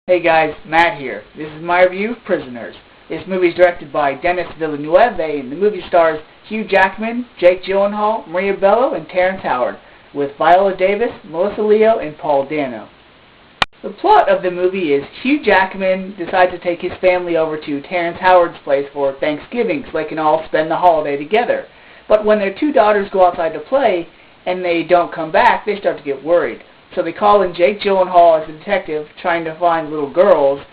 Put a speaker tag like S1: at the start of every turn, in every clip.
S1: Hey guys, Matt here. This is my review of Prisoners. This movie is directed by Denis Villeneuve, and the movie stars Hugh Jackman, Jake Gyllenhaal, Maria Bello, and Terrence Howard, with Viola Davis, Melissa Leo, and Paul Dano. The plot of the movie is Hugh Jackman decides to take his family over to Terrence Howard's place for Thanksgiving so they can all spend the holiday together. But when their two daughters go outside to play and they don't come back, they start to get worried. So they call in Jake Gyllenhaal as a detective trying to find little girls,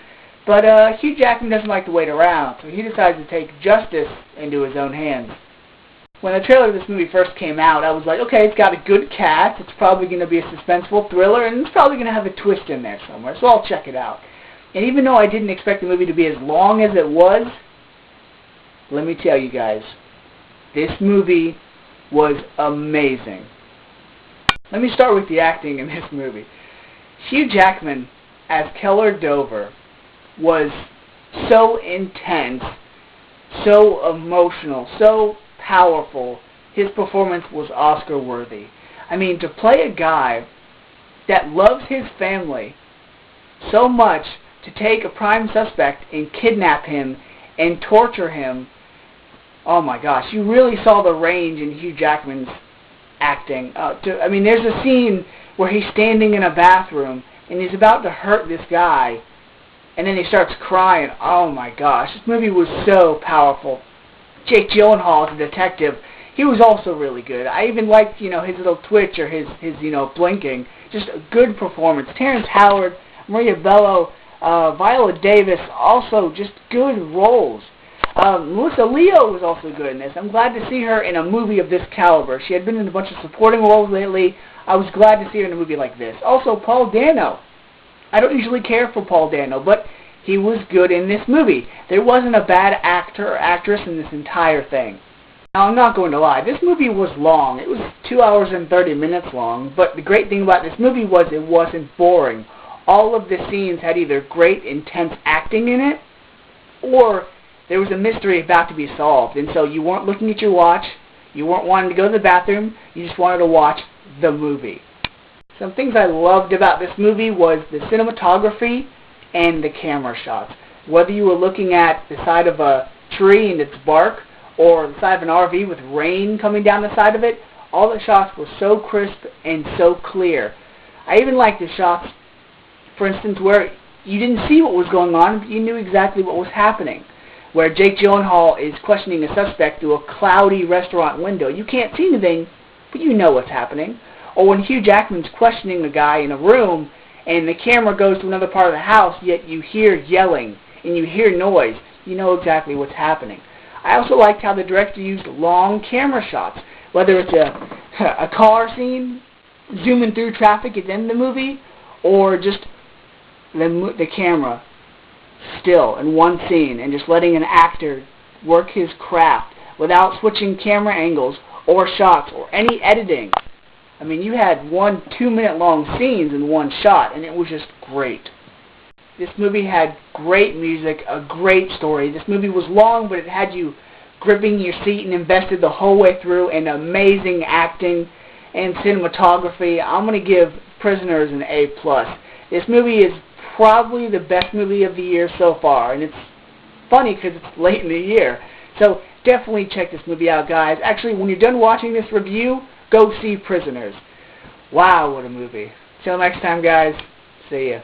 S1: but Hugh Jackman doesn't like to wait around, so he decides to take justice into his own hands. When the trailer of this movie first came out, I was like, okay, it's got a good cast, it's probably going to be a suspenseful thriller, and it's probably going to have a twist in there somewhere, so I'll check it out. And even though I didn't expect the movie to be as long as it was, let me tell you guys, this movie was amazing. Let me start with the acting in this movie. Hugh Jackman as Keller Dover was so intense, so emotional, so powerful. His performance was Oscar-worthy. I mean, to play a guy that loves his family so much to take a prime suspect and kidnap him and torture him, oh my gosh, you really saw the range in Hugh Jackman's acting. I mean, there's a scene where he's standing in a bathroom and he's about to hurt this guy, and then he starts crying. Oh my gosh, this movie was so powerful. Jake Gyllenhaal as a detective, he was also really good. I even liked, his little twitch or his blinking. Just a good performance. Terrence Howard, Maria Bello, Viola Davis, also just good roles. Melissa Leo was also good in this. I'm glad to see her in a movie of this caliber. She had been in a bunch of supporting roles lately. I was glad to see her in a movie like this. Also, Paul Dano. I don't usually care for Paul Dano, but he was good in this movie. There wasn't a bad actor or actress in this entire thing. Now, I'm not going to lie. This movie was long. It was 2 hours and 30 minutes long, but the great thing about this movie was it wasn't boring. All of the scenes had either great, intense acting in it, or there was a mystery about to be solved, and so you weren't looking at your watch, you weren't wanting to go to the bathroom, you just wanted to watch the movie. Some things I loved about this movie was the cinematography and the camera shots. Whether you were looking at the side of a tree and its bark, or the side of an RV with rain coming down the side of it, all the shots were so crisp and so clear. I even liked the shots, for instance, where you didn't see what was going on, but you knew exactly what was happening. Where Jake Gyllenhaal is questioning a suspect through a cloudy restaurant window. You can't see anything, but you know what's happening. Or when Hugh Jackman's questioning a guy in a room, and the camera goes to another part of the house, yet you hear yelling, and you hear noise, you know exactly what's happening. I also liked how the director used long camera shots, whether it's a car scene, zooming through traffic at the end of the movie, or just the camera still in one scene and just letting an actor work his craft without switching camera angles or shots or any editing. I mean, you had 1 2-minute long scenes in one shot, and it was just great. This movie had great music, a great story. This movie was long, but it had you gripping your seat and invested the whole way through, and amazing acting and cinematography. I'm going to give Prisoners an A+. This movie is probably the best movie of the year so far, and it's funny because it's late in the year. So definitely check this movie out, guys. Actually, when you're done watching this review, go see Prisoners. Wow, what a movie. Till next time, guys. See ya.